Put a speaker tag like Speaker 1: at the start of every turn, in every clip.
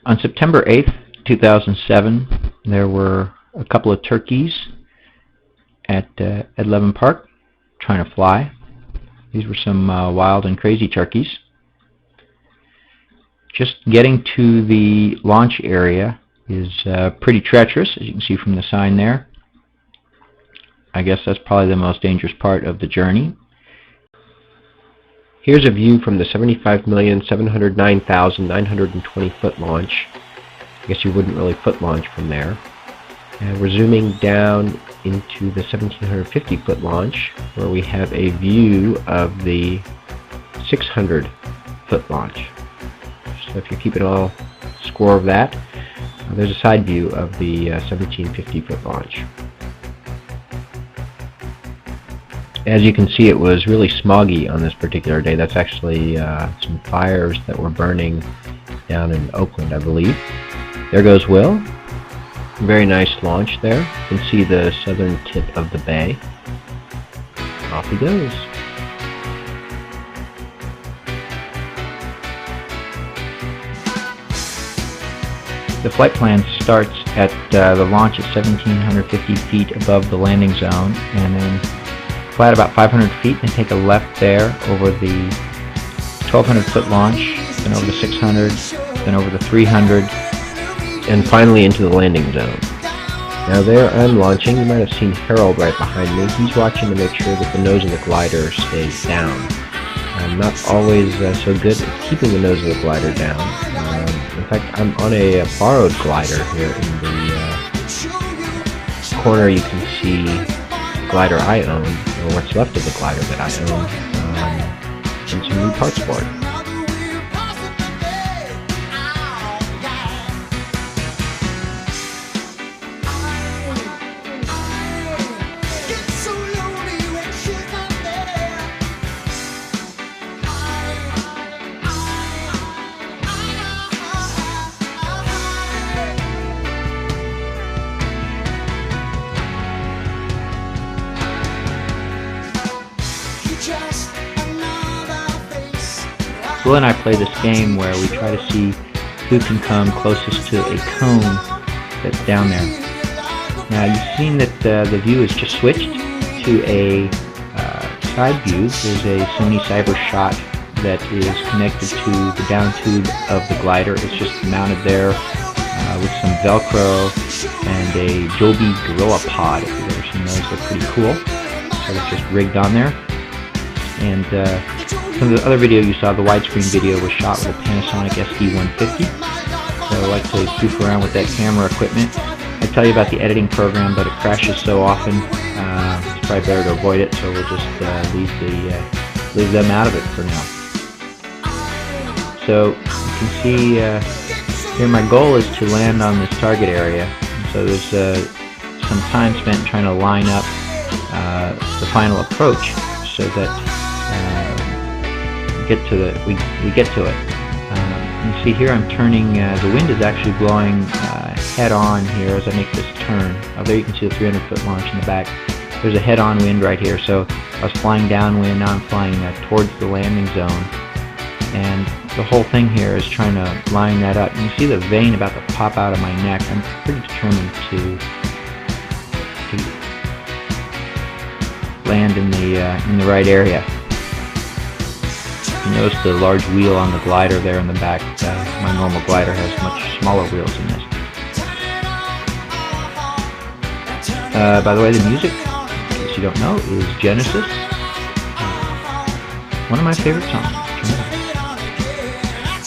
Speaker 1: On September 8th, 2007, there were a couple of turkeys at Ed Levin Park trying to fly. These were some wild and crazy turkeys. Just getting to the launch area is pretty treacherous, as you can see from the sign there. I guess that's probably the most dangerous part of the journey.
Speaker 2: Here's a view from the 75,709,920 foot launch. I guess you wouldn't really foot launch from there. And we're zooming down into the 1,750 foot launch, where we have a view of the 600 foot launch. So if you're keeping all score of that, there's a side view of the 1,750 foot launch. As you can see, it was really smoggy on this particular day. That's actually some fires that were burning down in Oakland, I believe. There goes Will. Very nice launch there. You can see the southern tip of the bay. Off he goes.
Speaker 1: The flight plan starts at the launch at 1,750 feet above the landing zone, and then fly at about 500 feet and take a left there over the 1,200 foot launch, then over the 600, then over the 300,
Speaker 2: and finally into the landing zone. Now there I'm launching. You might have seen Harold right behind me. He's watching to make sure that the nose of the glider stays down. I'm not always so good at keeping the nose of the glider down. In fact, I'm on a borrowed glider here in the corner. You can see the glider I own, or what's left of the glider that I own, and some new parts for it.
Speaker 1: Will and I play this game where we try to see who can come closest to a cone that's down there. Now you've seen that the view is just switched to a side view. There's a Sony Cyber Shot that is connected to the down tube of the glider. It's just mounted there with some Velcro and a Joby Gorilla Pod. If you've ever seen those, they're pretty cool. So it's just rigged on there. And some of the other video you saw, the widescreen video, was shot with a Panasonic SD150. So I like to goof around with that camera equipment. I tell you about the editing program, but it crashes so often, it's probably better to avoid it. So we'll just leave them out of it for now. So you can see here my goal is to land on this target area. And so there's some time spent trying to line up the final approach so that we get to it. You see here I'm turning, the wind is actually blowing head-on here as I make this turn. There you can see the 300-foot launch in the back. There's a head-on wind right here, so I was flying downwind, now I'm flying towards the landing zone. And the whole thing here is trying to line that up. And you see the vein about to pop out of my neck. I'm pretty determined to land in the right area. You notice the large wheel on the glider there in the back. My normal glider has much smaller wheels than this. By the way, the music, in case you don't know, is Genesis. One of my favorite songs.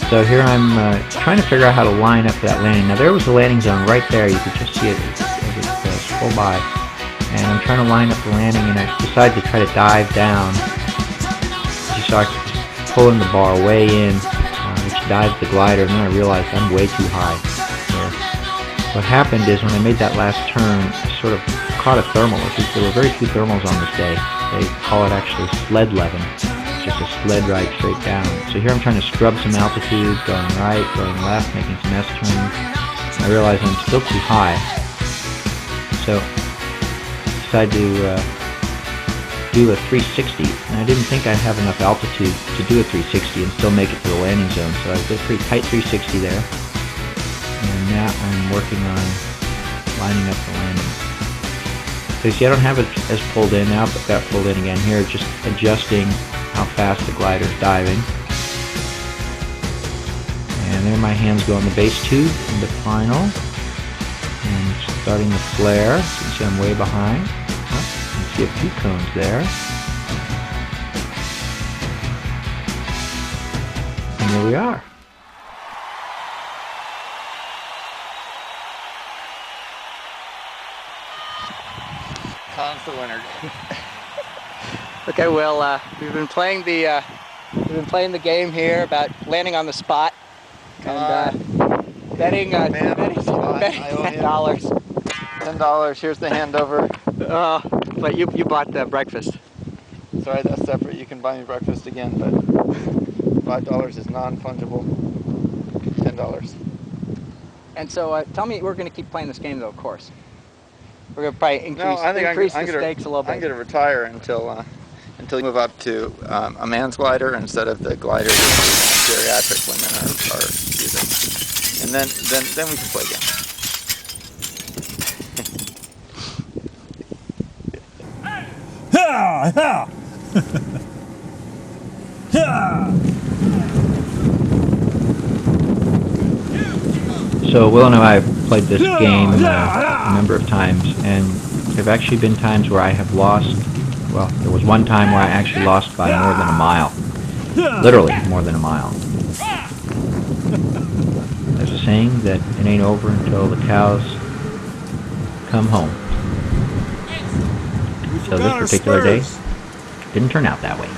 Speaker 1: So here I'm trying to figure out how to line up for that landing. Now there was the landing zone right there. You could just see it as it scroll by. And I'm trying to line up the landing, and I decided to try to dive down. You saw pulling the bar way in, which dives the glider, and then I realized I'm way too high there. What happened is when I made that last turn, I sort of caught a thermal. There were very few thermals on this day. They call it actually sled Levin. It's just a sled ride straight down. So here I'm trying to scrub some altitude, going right, going left, making some S-turns. I realize I'm still too high. So I decided to do a 360, and I didn't think I'd have enough altitude to do a 360 and still make it to the landing zone, so I did a pretty tight 360 there. And now I'm working on lining up the landing. So you see I don't have it as pulled in now, but got pulled in again here, just adjusting how fast the glider's diving. And there my hands go on the base tube into final. And starting the flare. So you can see I'm way behind. Oh, you can see a few cones there. And there we are.
Speaker 3: Con's the winner.
Speaker 4: Okay, well, we've been playing the game here about landing on the spot and betting $10.
Speaker 3: $10. Here's the handover.
Speaker 4: But you bought the breakfast.
Speaker 3: Sorry, that's separate. You can buy me breakfast again, but $5 is non-fungible. $10.
Speaker 4: And so tell me, we're going to keep playing this game though, of course. We're going to probably increase the stakes a little bit.
Speaker 3: I'm going to retire until you move up to a man's glider instead of the glider that geriatric women are using, and then we can play again.
Speaker 1: So Will and I have played this game a number of times, and there have actually been times where I have lost. Well, there was one time where I actually lost by more than a mile. Literally more than a mile. There's a saying that it ain't over until the cows come home. So this particular day didn't turn out that way.